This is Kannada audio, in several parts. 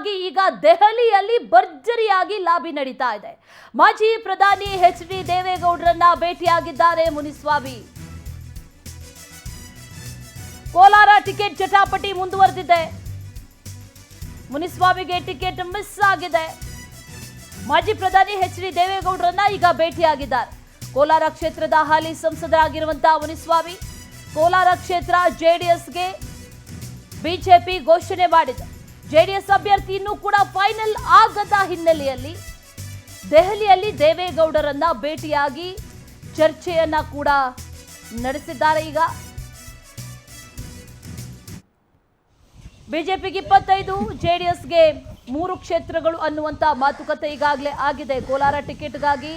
ಕ್ಷೇತ್ರಕ್ಕಾಗಿ ಈಗ ದೆಹಲಿಯಲ್ಲಿ ಭರ್ಜರಿಯಾಗಿ ಲಾಬಿ ನಡೀತಾ ಇದೆ. ಮಾಜಿ ಪ್ರಧಾನಿ ಎಚ್.ಡಿ. ದೇವೇಗೌಡರನ್ನ ಭೇಟಿಯಾಗಿದ್ದಾರೆ ಮುನಿಸ್ವಾಮಿ. ಕೋಲಾರ ಟಿಕೆಟ್ ಜಟಾಪಟಿ ಮುಂದುವರೆದಿದೆ. ಮುನಿಸ್ವಾಮಿಗೆ ಟಿಕೆಟ್ ಮಿಸ್ ಆಗಿದೆ. ಮಾಜಿ ಪ್ರಧಾನಿ ಎಚ್.ಡಿ. ದೇವೇಗೌಡರನ್ನ ಈಗ ಭೇಟಿಯಾಗಿದ್ದಾರೆ. ಕೋಲಾರ ಕ್ಷೇತ್ರದ ಹಾಲಿ ಸಂಸದರಾಗಿರುವಂತಹ ಮುನಿಸ್ವಾಮಿ ಕೋಲಾರ ಕ್ಷೇತ್ರ ಜೆಡಿಎಸ್ಗೆ ಬಿಜೆಪಿ ಘೋಷಣೆ ಮಾಡಿದೆ. ಜೆಡಿಎಸ್ ಅಭ್ಯರ್ಥಿ ಇನ್ನೂ ಕೂಡ ಫೈನಲ್ ಆಗದ ಹಿನ್ನೆಲೆಯಲ್ಲಿ ದೆಹಲಿಯಲ್ಲಿ ದೇವೇಗೌಡರನ್ನ ಭೇಟಿಯಾಗಿ ಚರ್ಚೆಯನ್ನ ಕೂಡ ನಡೆಸಿದ್ದಾರೆ. ಈಗ ಬಿಜೆಪಿಗೆ 25, ಜೆಡಿಎಸ್ಗೆ 3 ಕ್ಷೇತ್ರಗಳು ಅನ್ನುವಂತ ಮಾತುಕತೆ ಈಗಾಗಲೇ ಆಗಿದೆ. ಕೋಲಾರ ಟಿಕೆಟ್ಗಾಗಿ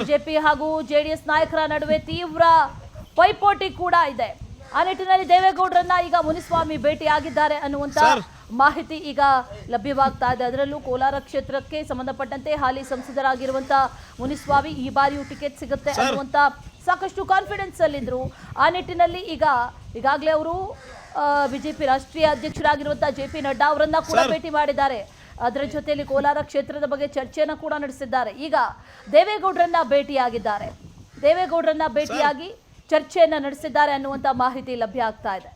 ಬಿಜೆಪಿ ಹಾಗೂ ಜೆಡಿಎಸ್ ನಾಯಕರ ನಡುವೆ ತೀವ್ರ ಪೈಪೋಟಿ ಕೂಡ ಇದೆ. ಆ ನಿಟ್ಟಿನಲ್ಲಿ ದೇವೇಗೌಡರನ್ನ ಈಗ ಮುನಿಸ್ವಾಮಿ ಭೇಟಿಯಾಗಿದ್ದಾರೆ ಅನ್ನುವಂತ ಮಾಹಿತಿ ಈಗ ಲಭ್ಯವಾಗ್ತಾ ಇದೆ. ಅದರಲ್ಲೂ ಕೋಲಾರ ಕ್ಷೇತ್ರಕ್ಕೆ ಸಂಬಂಧಪಟ್ಟಂತೆ ಹಾಲಿ ಸಂಸದರಾಗಿರುವಂತಹ ಮುನಿಸ್ವಾಮಿ ಈ ಬಾರಿಯೂ ಟಿಕೆಟ್ ಸಿಗುತ್ತೆ ಅನ್ನುವಂತ ಸಾಕಷ್ಟು ಕಾನ್ಫಿಡೆನ್ಸ್ ಅಲ್ಲಿದ್ರು. ಆ ನಿಟ್ಟಿನಲ್ಲಿ ಈಗಾಗಲೇ ಅವರು ಬಿಜೆಪಿ ರಾಷ್ಟ್ರೀಯ ಅಧ್ಯಕ್ಷರಾಗಿರುವಂತಹ ಜೆ.ಪಿ. ನಡ್ಡಾ ಅವರನ್ನ ಕೂಡ ಭೇಟಿ ಮಾಡಿದ್ದಾರೆ. ಅದರ ಜೊತೆಯಲ್ಲಿ ಕೋಲಾರ ಕ್ಷೇತ್ರದ ಬಗ್ಗೆ ಚರ್ಚೆಯನ್ನು ಕೂಡ ನಡೆಸಿದ್ದಾರೆ. ಈಗ ದೇವೇಗೌಡರನ್ನ ಭೇಟಿಯಾಗಿದ್ದಾರೆ. ದೇವೇಗೌಡರನ್ನ ಭೇಟಿಯಾಗಿ ಚರ್ಚೆಯನ್ನ ನಡೆಸಿದ್ದಾರೆ ಅನ್ನುವಂತ ಮಾಹಿತಿ ಲಭ್ಯ ಆಗ್ತಾ ಇದೆ.